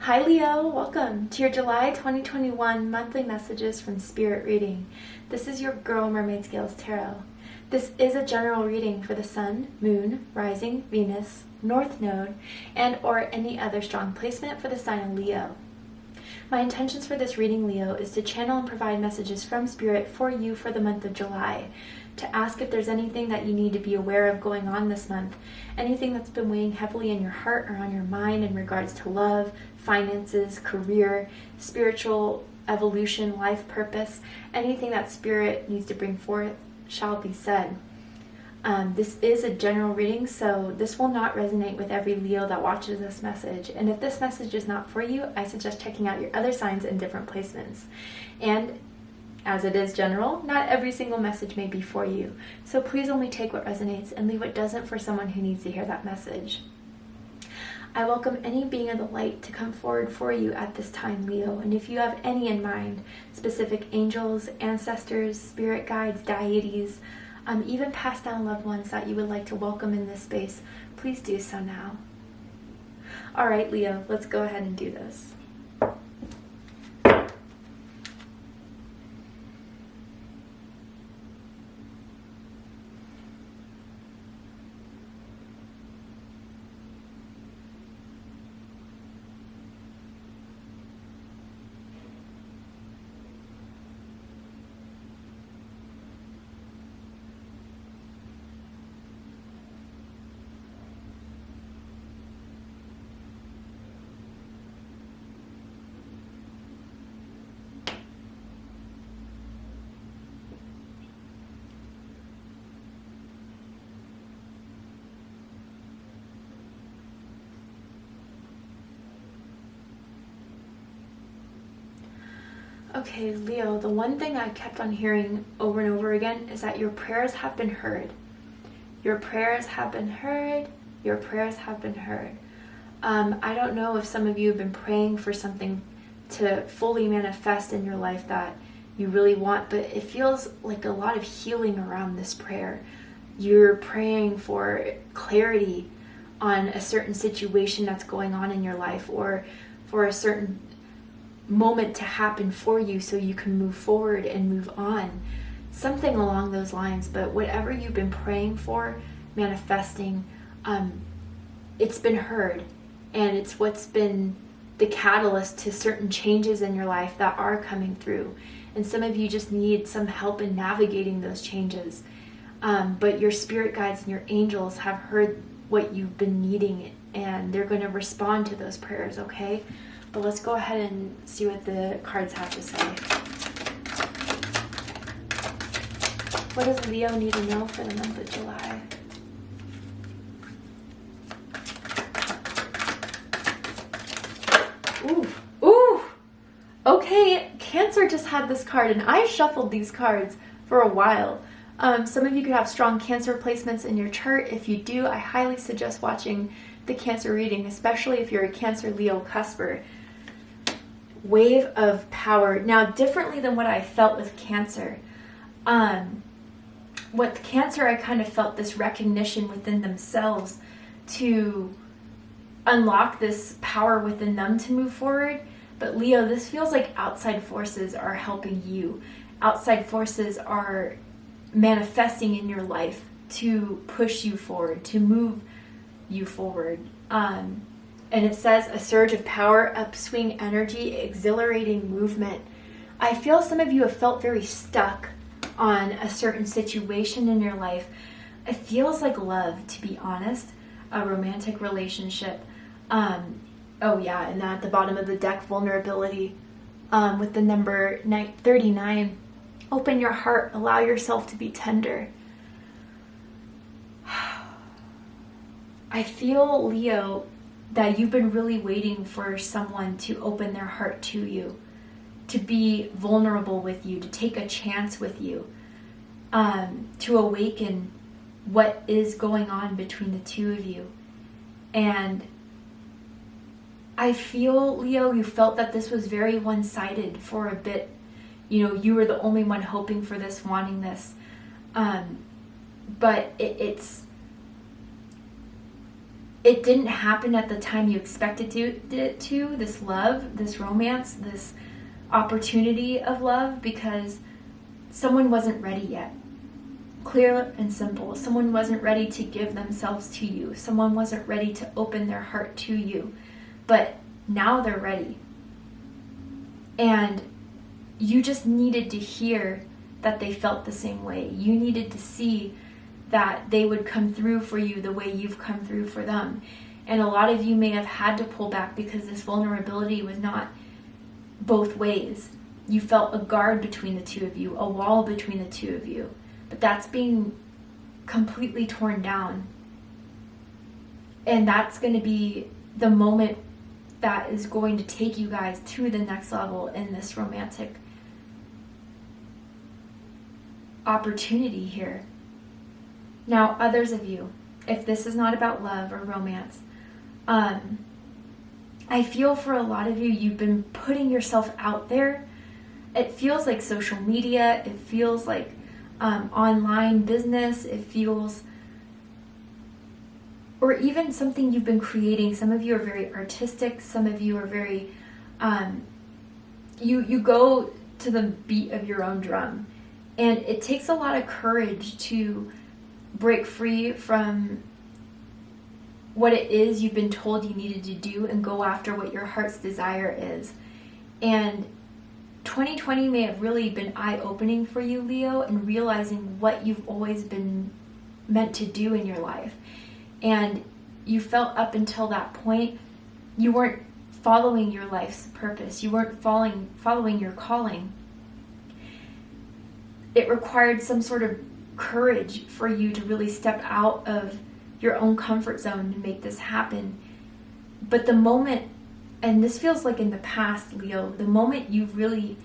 Hi Leo, welcome to your July 2021 monthly messages from Spirit Reading. This is your girl Mermaid Scales Tarot. This is a general reading for the Sun, Moon, Rising, Venus, North Node, and or any other strong placement for the sign of Leo. My intentions for this reading, Leo, is to channel and provide messages from Spirit for you for the month of July, to ask if there's anything that you need to be aware of going on this month, anything that's been weighing heavily in your heart or on your mind in regards to love, finances, career, spiritual evolution, life purpose, anything that Spirit needs to bring forth shall be said. This is a general reading, so this will not resonate with every Leo that watches this message. And if this message is not for you, I suggest checking out your other signs in different placements. And as it is general, not every single message may be for you. So please only take what resonates and leave what doesn't for someone who needs to hear that message. I welcome any being of the light to come forward for you at this time, Leo. And if you have any in mind, specific angels, ancestors, spirit guides, deities, even passed down loved ones that you would like to welcome in this space, please do so now. All right, Leo, let's go ahead and do this. Okay, Leo, the one thing I kept on hearing over and over again is that your prayers have been heard. Your prayers have been heard. Your prayers have been heard. I don't know if some of you have been praying for something to fully manifest in your life that you really want, but it feels like a lot of healing around this prayer. You're praying for clarity on a certain situation that's going on in your life, or for a certain moment to happen for you so you can move forward and move on. Something along those lines. But whatever you've been praying for, manifesting, it's been heard. And it's what's been the catalyst to certain changes in your life that are coming through. And some of you just need some help in navigating those changes. But your spirit guides and your angels have heard what you've been needing, and they're going to respond to those prayers, okay? But let's go ahead and see what the cards have to say. What does Leo need to know for the month of July? Ooh. Okay, Cancer just had this card, and I shuffled these cards for a while. Some of you could have strong Cancer placements in your chart. If you do, I highly suggest watching the Cancer reading, especially if you're a Cancer Leo cusper. Wave of power. Now, differently than what I felt with Cancer, with Cancer, I kind of felt this recognition within themselves to unlock this power within them to move forward. But Leo, this feels like outside forces are helping you. Outside forces are manifesting in your life to push you forward, to move you forward. And it says a surge of power, upswing energy, exhilarating movement. I feel some of you have felt very stuck on a certain situation in your life. It feels like love, to be honest, a romantic relationship. Oh yeah, and at the bottom of the deck, vulnerability, with the number 39. Open your heart, allow yourself to be tender. I feel, Leo, that you've been really waiting for someone to open their heart to you, to be vulnerable with you, to take a chance with you, to awaken what is going on between the two of you. And I feel, Leo, you felt that this was very one-sided for a bit. You know, you were the only one hoping for this, wanting this. But it's it didn't happen at the time you expected it to, this love, this romance, this opportunity of love, because someone wasn't ready yet. Clear and simple. Someone wasn't ready to give themselves to you. Someone wasn't ready to open their heart to you. But now they're ready. And you just needed to hear that they felt the same way. You needed to see that they would come through for you the way you've come through for them. And a lot of you may have had to pull back because this vulnerability was not both ways. You felt a guard between the two of you, a wall between the two of you. But that's being completely torn down. And that's going to be the moment that is going to take you guys to the next level in this romantic opportunity here. Now, others of you, if this is not about love or romance, I feel for a lot of you, you've been putting yourself out there. It feels like social media. It feels like online business. It feels, or even something you've been creating. Some of you are very artistic. Some of you are very, you go to the beat of your own drum. And it takes a lot of courage to break free from what it is you've been told you needed to do and go after what your heart's desire is. And 2020 may have really been eye-opening for you, Leo, and realizing what you've always been meant to do in your life. And you felt up until that point you weren't following your life's purpose. You weren't following your calling. It required some sort of courage for you to really step out of your own comfort zone to make this happen. But the moment, and this feels like in the past, Leo, the moment you really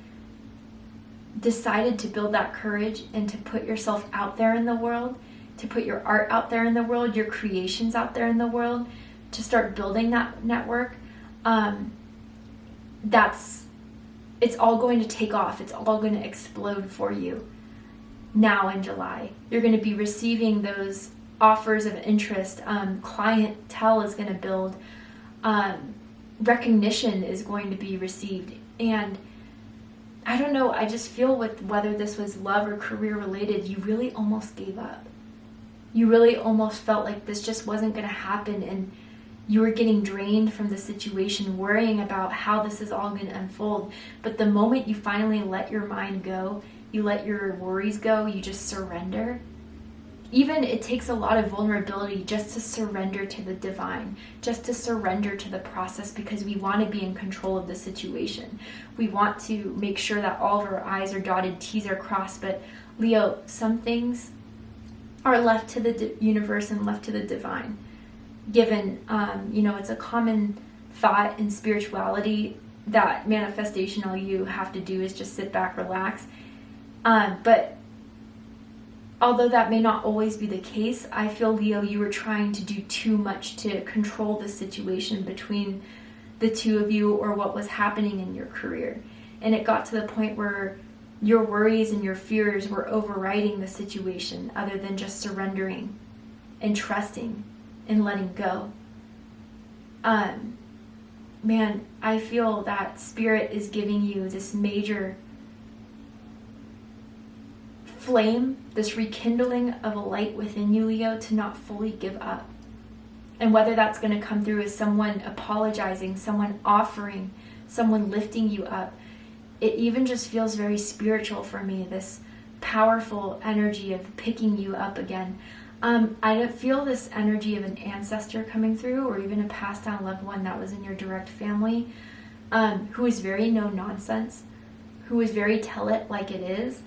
decided to build that courage and to put yourself out there in the world, to put your art out there in the world, your creations out there in the world, to start building that network, it's all going to take off. It's all going to explode for you. Now in July, you're going to be receiving those offers of interest. Clientele is going to build. Recognition is going to be received. And I don't know, I just feel with whether this was love or career related, you really almost gave up. You really almost felt like this just wasn't going to happen, and you were getting drained from the situation, worrying about how this is all going to unfold. But the moment you finally let your mind go, you let your worries go, you just surrender. Even it takes a lot of vulnerability just to surrender to the divine, just to surrender to the process, because we want to be in control of the situation. We want to make sure that all of our I's are dotted, T's are crossed. But Leo, some things are left to the universe and left to the divine. Given, it's a common thought in spirituality that manifestation, all you have to do is just sit back, relax. But although that may not always be the case, I feel, Leo, you were trying to do too much to control the situation between the two of you or what was happening in your career. And it got to the point where your worries and your fears were overriding the situation, other than just surrendering and trusting and letting go. Man, I feel that Spirit is giving you this major flame, this rekindling of a light within you, Leo, to not fully give up. And whether that's going to come through as someone apologizing, someone offering, someone lifting you up, it even just feels very spiritual for me, this powerful energy of picking you up again. I don't feel this energy of an ancestor coming through, or even a passed down loved one that was in your direct family, who is very no nonsense, who is very tell it like it is.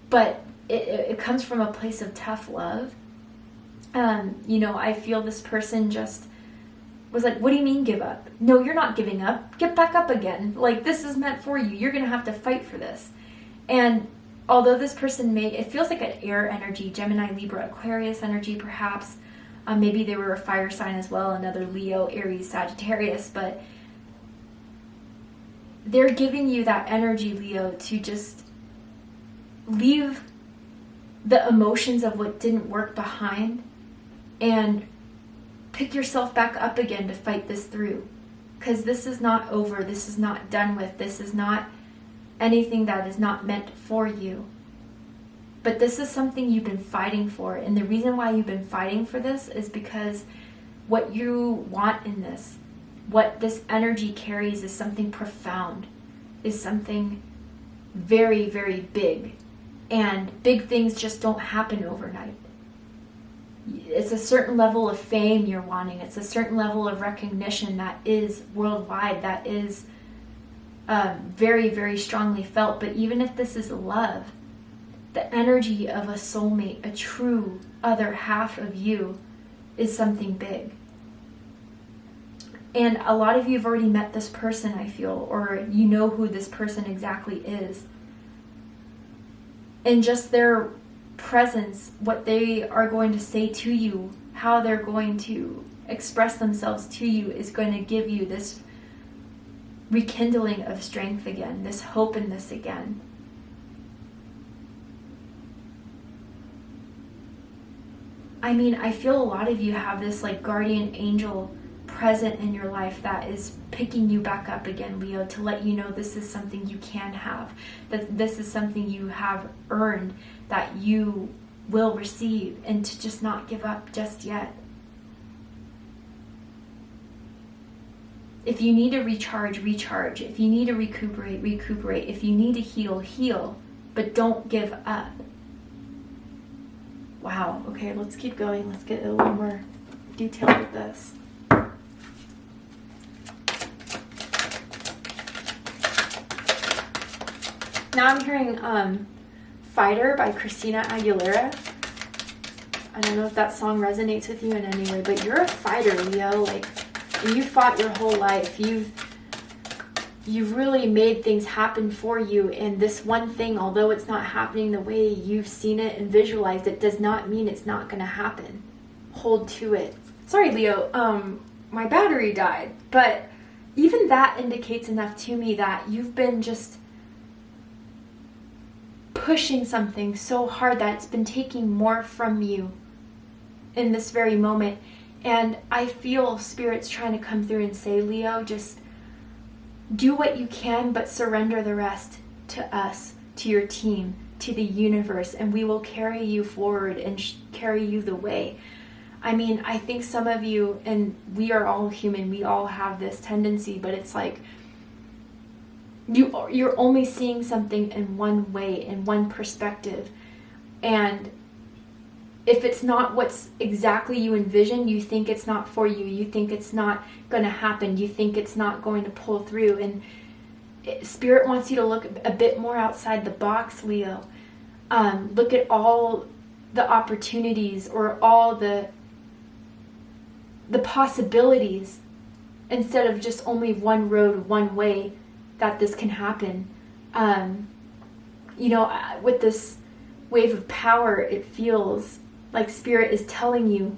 But it comes from a place of tough love. I feel this person just was like, what do you mean give up? No, you're not giving up. Get back up again. Like, this is meant for you. You're going to have to fight for this. And although this person it feels like an air energy, Gemini, Libra, Aquarius energy perhaps. Maybe they were a fire sign as well, another Leo, Aries, Sagittarius. But they're giving you that energy, Leo, to just leave the emotions of what didn't work behind and pick yourself back up again to fight this through. Because this is not over. This is not done with. This is not anything that is not meant for you. But this is something you've been fighting for. And the reason why you've been fighting for this is because what you want in this, what this energy carries, is something profound, is something very, very big. And big things just don't happen overnight. It's a certain level of fame you're wanting. It's a certain level of recognition that is worldwide, that is very, very strongly felt. But even if this is love, the energy of a soulmate, a true other half of you, is something big. And a lot of you have already met this person, I feel, or you know who this person exactly is. And just their presence, what they are going to say to you, how they're going to express themselves to you, is going to give you this rekindling of strength again, this hope in this again. I mean, I feel a lot of you have this like guardian angel present in your life that is picking you back up again, Leo, to let you know this is something you can have, that this is something you have earned, that you will receive, and to just not give up just yet. If you need to recharge, recharge. If you need to recuperate, recuperate. If you need to heal, heal. But don't give up. Wow, okay, let's keep going. Let's get a little more detailed with this. Now I'm hearing Fighter by Christina Aguilera. I don't know if that song resonates with you in any way, but you're a fighter, Leo. Like, you fought your whole life. You've really made things happen for you, and this one thing, although it's not happening the way you've seen it and visualized it, does not mean it's not going to happen. Hold to it. Sorry, Leo, my battery died, but even that indicates enough to me that you've been just pushing something so hard that it's been taking more from you in this very moment. And I feel Spirit's trying to come through and say, Leo, just do what you can, but surrender the rest to us, to your team, to the universe, and we will carry you forward and carry you the way. I mean, I think some of you, and we are all human, we all have this tendency, but it's like you're only seeing something in one way, in one perspective. And if it's not what's exactly you envision, you think it's not for you. You think it's not going to happen. You think it's not going to pull through. And Spirit wants you to look a bit more outside the box, Leo. Look at all the opportunities, or all the possibilities, instead of just only one road, one way that this can happen. With this wave of power, it feels like Spirit is telling you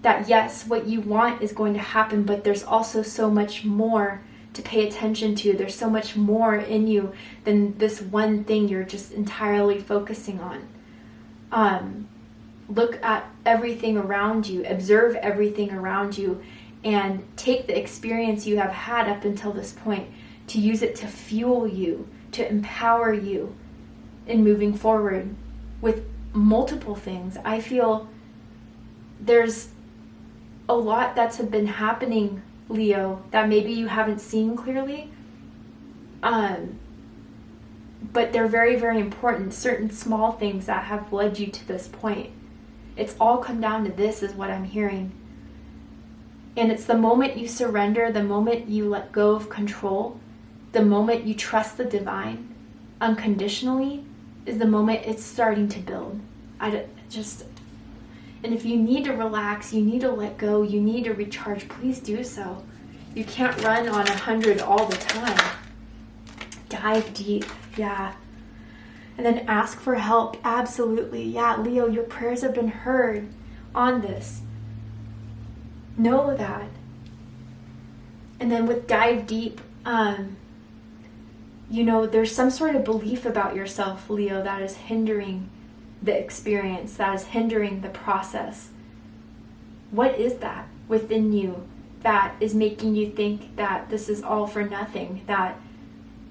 that yes, what you want is going to happen, but there's also so much more to pay attention to. There's so much more in you than this one thing you're just entirely focusing on. Look at everything around you, observe everything around you, and take the experience you have had up until this point to use it to fuel you, to empower you in moving forward with multiple things. I feel there's a lot that's been happening, Leo, that maybe you haven't seen clearly, but they're very, very important. Certain small things that have led you to this point. It's all come down to this, is what I'm hearing. And it's the moment you surrender, the moment you let go of control, the moment you trust the divine unconditionally, is the moment it's starting to build. And if you need to relax, you need to let go, you need to recharge, please do so. You can't run on 100 all the time. Dive deep, yeah. And then ask for help, absolutely. Yeah, Leo, your prayers have been heard on this. Know that. And then with dive deep, there's some sort of belief about yourself, Leo, that is hindering the experience, that is hindering the process. What is that? within you that is making you think that this is all for nothing, that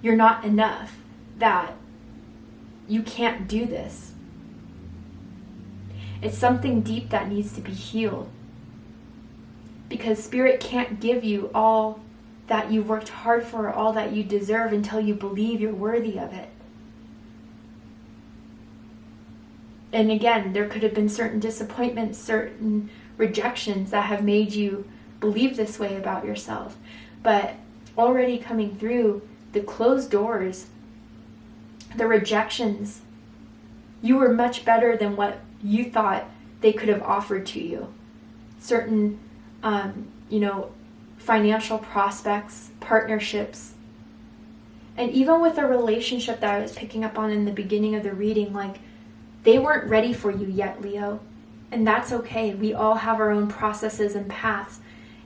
you're not enough, that you can't do this. It's something deep that needs to be healed. Because Spirit can't give you all that you've worked hard for, all that you deserve, until you believe you're worthy of it. And again, there could have been certain disappointments, certain rejections that have made you believe this way about yourself. But already coming through, the closed doors, the rejections, you were much better than what you thought they could have offered to you. Certain, financial prospects, partnerships, and even with a relationship that I was picking up on in the beginning of the reading, like, they weren't ready for you yet, Leo. And that's okay. We all have our own processes and paths.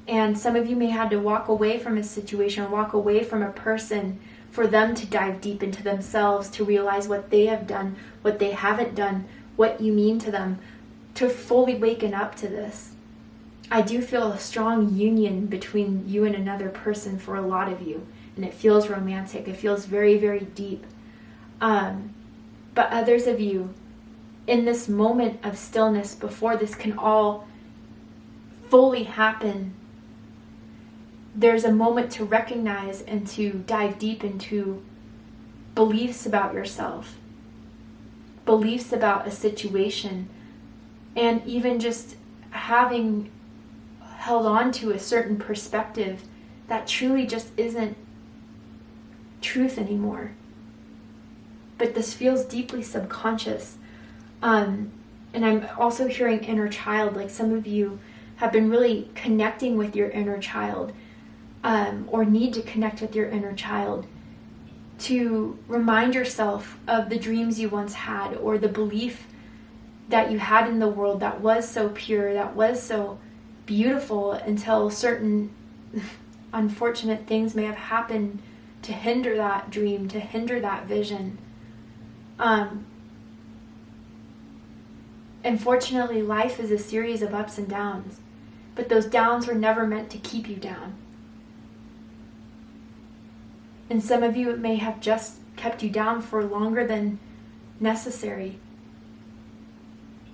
And some of you may have to walk away from a situation or walk away from a person for them to dive deep into themselves, to realize what they have done, what they haven't done, what you mean to them, to fully waken up to this. I do feel a strong union between you and another person for a lot of you. And it feels romantic. It feels very, very deep. But others of you, in this moment of stillness before this can all fully happen, there's a moment to recognize and to dive deep into beliefs about yourself, beliefs about a situation, and even just having held on to a certain perspective that truly just isn't truth anymore. But this feels deeply subconscious. And I'm also hearing inner child, like some of you have been really connecting with your inner child, or need to connect with your inner child to remind yourself of the dreams you once had, or the belief that you had in the world that was so pure, that was so beautiful, until certain unfortunate things may have happened to hinder that dream, to hinder that vision. Unfortunately, life is a series of ups and downs, but those downs were never meant to keep you down. And some of you, it may have just kept you down for longer than necessary.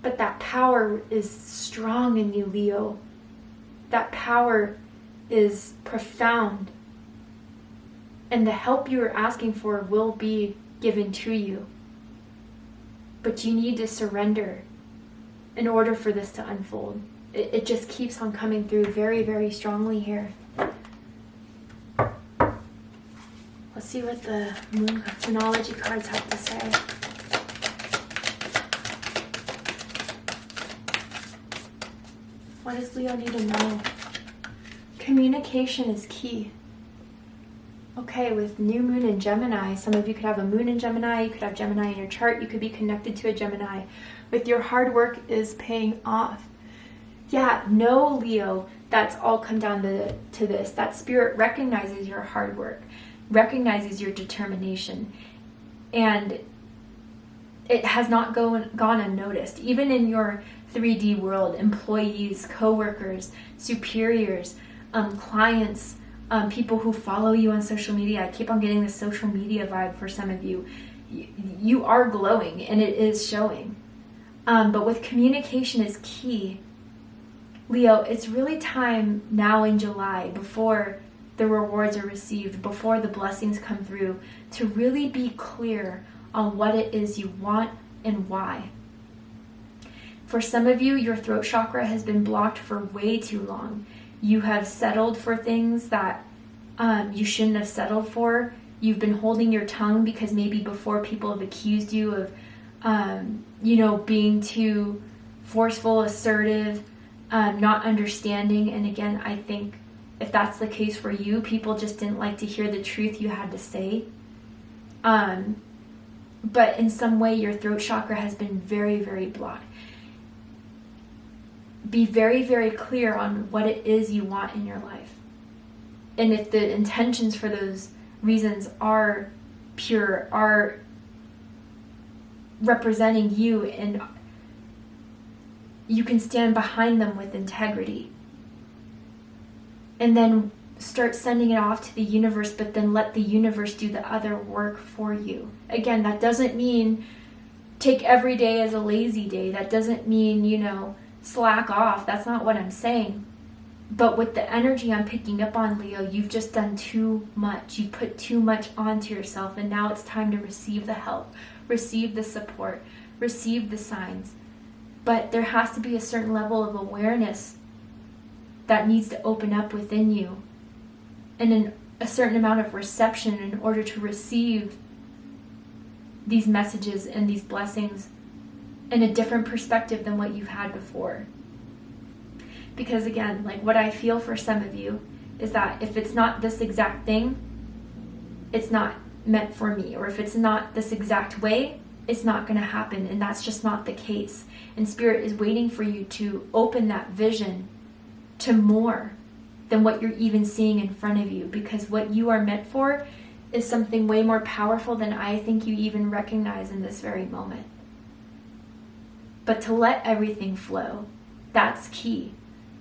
But that power is strong in you, Leo. That power is profound. And the help you are asking for will be given to you. But you need to surrender in order for this to unfold. It just keeps on coming through very, very strongly here. Let's see what the Moonology cards have to say. What does Leo need to know? Communication is key. Okay, with new moon in Gemini, some of you could have a moon in Gemini, you could have Gemini in your chart, you could be connected to a Gemini. With your hard work is paying off. Yeah, no, Leo, that's all come down to this. That Spirit recognizes your hard work, recognizes your determination, and it has not gone unnoticed. Even in your 3D world, employees, co-workers, superiors, clients, people who follow you on social media. I keep on getting this social media vibe for some of you. You are glowing, and it is showing. But with communication is key. Leo, it's really time now in July, before the rewards are received, before the blessings come through, to really be clear on what it is you want and why. For some of you, your throat chakra has been blocked for way too long. You have settled for things that you shouldn't have settled for. You've been holding your tongue because maybe before people have accused you of, being too forceful, assertive, not understanding. And again, I think if that's the case for you, people just didn't like to hear the truth you had to say. But in some way, your throat chakra has been very, very blocked. Be very, very clear on what it is you want in your life. And if the intentions for those reasons are pure, are representing you, and you can stand behind them with integrity. and then start sending it off to the universe, but then let the universe do the other work for you. Again, that doesn't mean take every day as a lazy day. That doesn't mean, slack off. That's not what I'm saying. But with the energy I'm picking up on, Leo, you've just done too much. You put too much onto yourself, and now it's time to receive the help, receive the support, receive the signs. But there has to be a certain level of awareness that needs to open up within you, and a certain amount of reception in order to receive these messages and these blessings in a different perspective than what you've had before. Because again, like what I feel for some of you is that if it's not this exact thing, it's not meant for me. Or if it's not this exact way, it's not going to happen. And that's just not the case. And Spirit is waiting for you to open that vision to more than what you're even seeing in front of you. Because what you are meant for is something way more powerful than I think you even recognize in this very moment. But to let everything flow, that's key.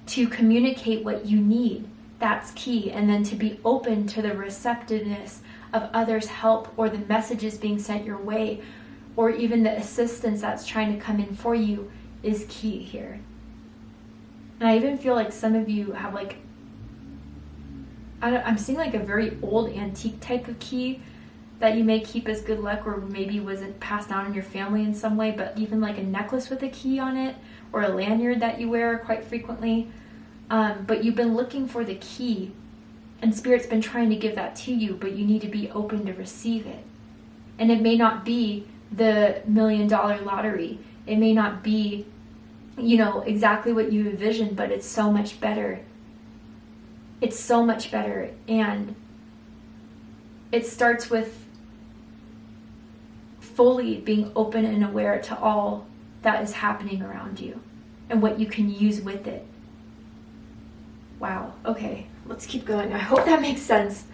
To communicate what you need, that's key. And then to be open to the receptiveness of others' help, or the messages being sent your way, or even the assistance that's trying to come in for you is key here. And I even feel like some of you have I'm seeing like a very old antique type of key that you may keep as good luck, or maybe was it passed down in your family in some way, but even like a necklace with a key on it, or a lanyard that you wear quite frequently. But you've been looking for the key, and Spirit's been trying to give that to you, but you need to be open to receive it. And it may not be the $1 million lottery. It may not be, exactly what you envisioned, but it's so much better. It's so much better. And it starts with fully being open and aware to all that is happening around you and what you can use with it. Wow. Okay, let's keep going. I hope that makes sense.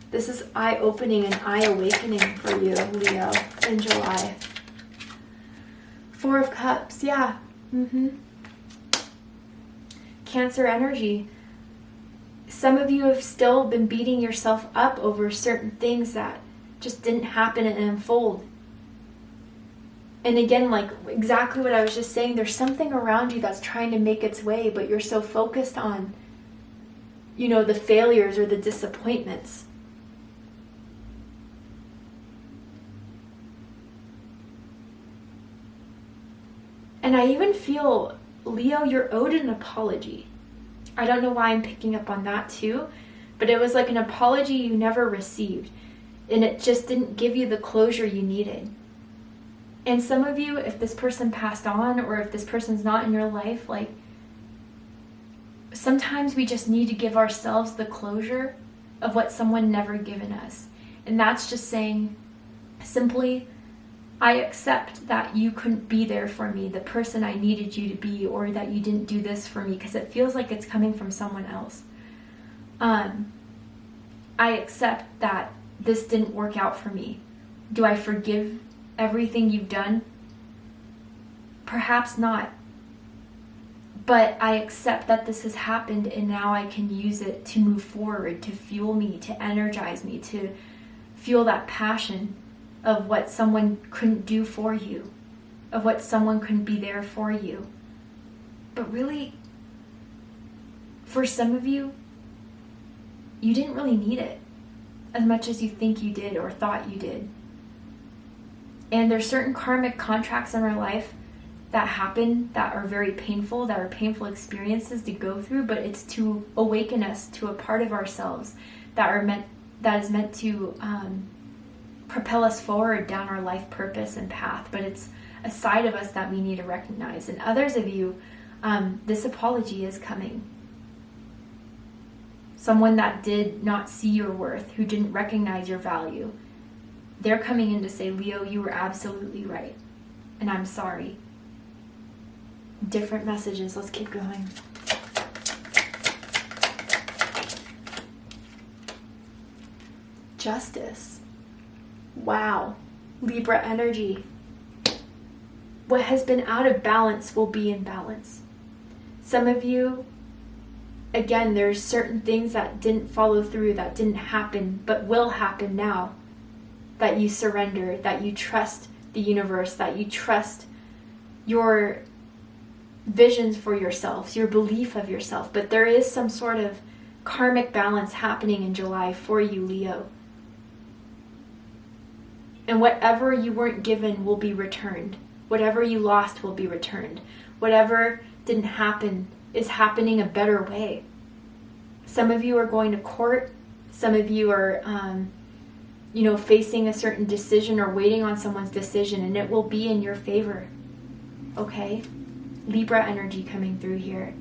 This is eye-opening and eye-awakening for you, Leo, in July. 4 of Cups, yeah. Cancer energy. Some of you have still been beating yourself up over certain things that just didn't happen and unfold. And again, like exactly what I was just saying, there's something around you that's trying to make its way, but you're so focused on, the failures or the disappointments. And I even feel, Leo, you're owed an apology. I don't know why I'm picking up on that too, but it was like an apology you never received, and it just didn't give you the closure you needed. And some of you, if this person passed on, or if this person's not in your life, like sometimes we just need to give ourselves the closure of what someone never given us. And that's just saying simply, I accept that you couldn't be there for me, the person I needed you to be, or that you didn't do this for me, because it feels like it's coming from someone else. I accept that this didn't work out for me. Do I forgive everything you've done? Perhaps not. But I accept that this has happened, and now I can use it to move forward, to fuel me, to energize me, to fuel that passion of what someone couldn't do for you, of what someone couldn't be there for you. But really, for some of you, you didn't really need it as much as you think you did or thought you did. And there's certain karmic contracts in our life that happen that are very painful, that are painful experiences to go through, but it's to awaken us to a part of ourselves that is meant to propel us forward down our life purpose and path. But it's a side of us that we need to recognize. And others of you, this apology is coming. Someone that did not see your worth, who didn't recognize your value, they're coming in to say, Leo, you were absolutely right, and I'm sorry. Different messages. Let's keep going. Justice. Wow. Libra energy. What has been out of balance will be in balance. Some of you, again, there's certain things that didn't follow through, that didn't happen, but will happen now. That you surrender, that you trust the universe, that you trust your visions for yourselves, your belief of yourself. But there is some sort of karmic balance happening in July for you, Leo. And whatever you weren't given will be returned. Whatever you lost will be returned. Whatever didn't happen is happening a better way. Some of you are going to court. Some of you are, facing a certain decision or waiting on someone's decision, and it will be in your favor. Okay? Libra energy coming through here.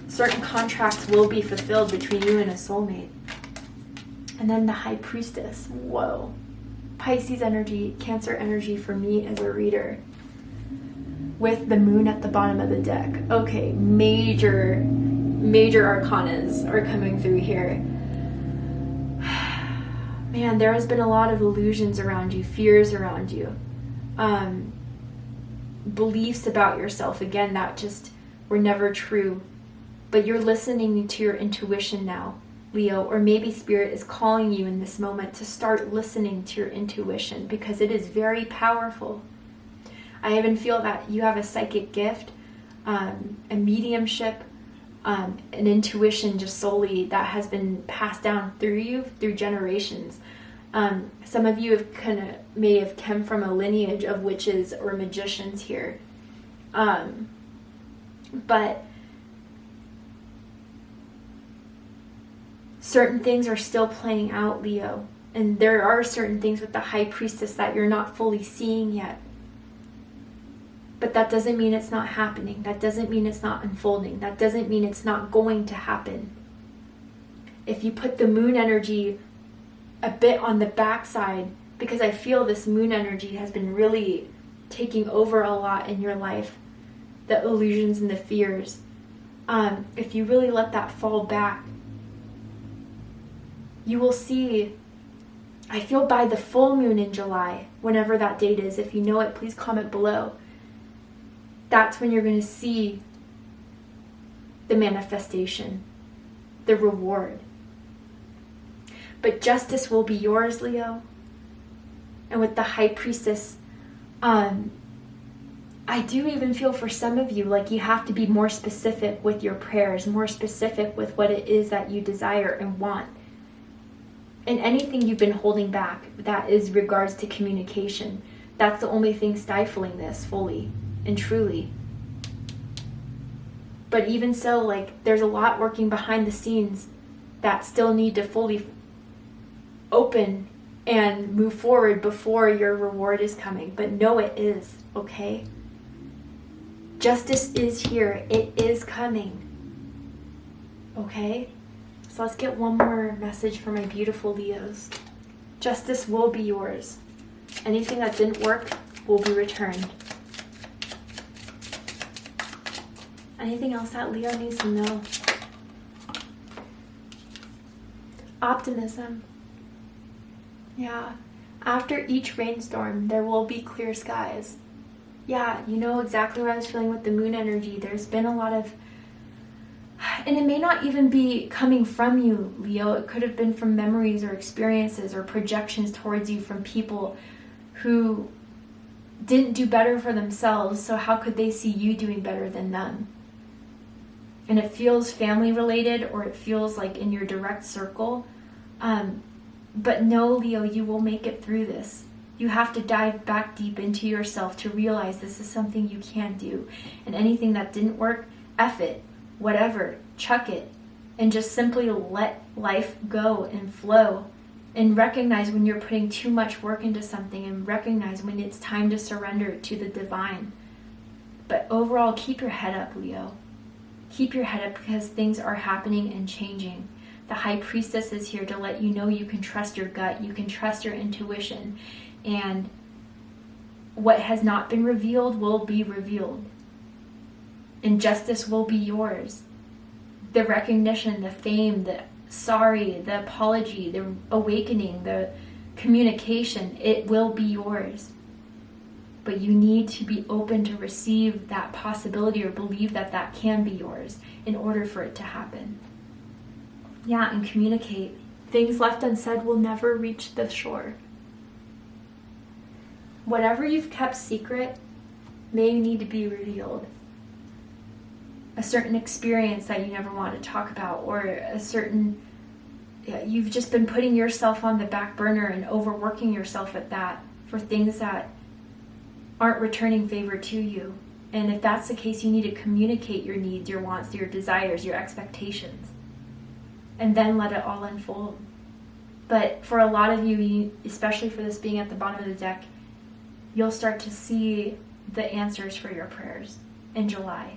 Certain contracts will be fulfilled between you and a soulmate. And then the High Priestess. Whoa. Pisces energy, Cancer energy for me as a reader. With the moon at the bottom of the deck. Okay, major arcanas are coming through here. Man, there has been a lot of illusions around you, fears around you. Beliefs about yourself, again, that just were never true. But you're listening to your intuition now, Leo, or maybe Spirit is calling you in this moment to start listening to your intuition, because it is very powerful. I even feel that you have a psychic gift, a mediumship, an intuition just solely that has been passed down through you, through generations. Some of you may have come from a lineage of witches or magicians here. But certain things are still playing out, Leo. And there are certain things with the High Priestess that you're not fully seeing yet. But that doesn't mean it's not happening. That doesn't mean it's not unfolding. That doesn't mean it's not going to happen. If you put the moon energy a bit on the backside, because I feel this moon energy has been really taking over a lot in your life, the illusions and the fears. If you really let that fall back, you will see, I feel by the full moon in July, whenever that date is, if you know it, please comment below. That's when you're going to see the manifestation, the reward. But justice will be yours, Leo. And with the High Priestess, I do even feel for some of you like you have to be more specific with your prayers, more specific with what it is that you desire and want. And anything you've been holding back, that is regards to communication. That's the only thing stifling this fully and truly. But even so, there's a lot working behind the scenes that still need to fully open and move forward before your reward is coming. But know it is, okay? Justice is here. It is coming. Okay? So let's get one more message for my beautiful Leos. Justice will be yours. Anything that didn't work will be returned. Anything else that Leo needs to know? Optimism. Yeah. After each rainstorm, there will be clear skies. Yeah, you know exactly what I was feeling with the moon energy. There's been a lot of... And it may not even be coming from you, Leo. It could have been from memories or experiences or projections towards you from people who didn't do better for themselves, so how could they see you doing better than them? And it feels family related, or it feels like in your direct circle. But no, Leo, you will make it through this. You have to dive back deep into yourself to realize this is something you can do. And anything that didn't work, F it, whatever, chuck it. And just simply let life go and flow. And recognize when you're putting too much work into something, and recognize when it's time to surrender to the divine. But overall, keep your head up, Leo. Keep your head up, because things are happening and changing. The High Priestess is here to let you know you can trust your gut, you can trust your intuition, and what has not been revealed will be revealed. And justice will be yours. The recognition, the fame, the sorry, the apology, the awakening, the communication, it will be yours. but you need to be open to receive that possibility or believe that that can be yours in order for it to happen. Yeah, and communicate. Things left unsaid will never reach the shore. Whatever you've kept secret may need to be revealed. A certain experience that you never want to talk about, or a certain, you've just been putting yourself on the back burner and overworking yourself at that for things that aren't returning favor to you. And if that's the case, you need to communicate your needs, your wants, your desires, your expectations, and then let it all unfold. But for a lot of you, especially for this being at the bottom of the deck, you'll start to see the answers for your prayers in July.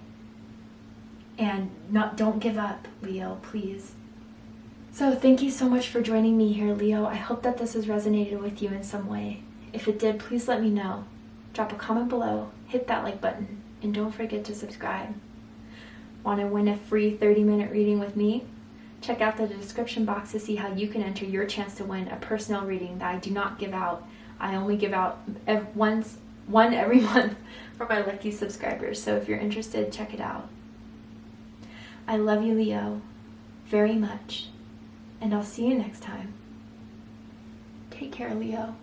And don't give up, Leo, please. So thank you so much for joining me here, Leo. I hope that this has resonated with you in some way. If it did, please let me know. Drop a comment below, hit that like button, and don't forget to subscribe. Want to win a free 30-minute reading with me? Check out the description box to see how you can enter your chance to win a personal reading that I do not give out. I only give out one every month for my lucky subscribers. So if you're interested, check it out. I love you, Leo, very much, and I'll see you next time. Take care, Leo.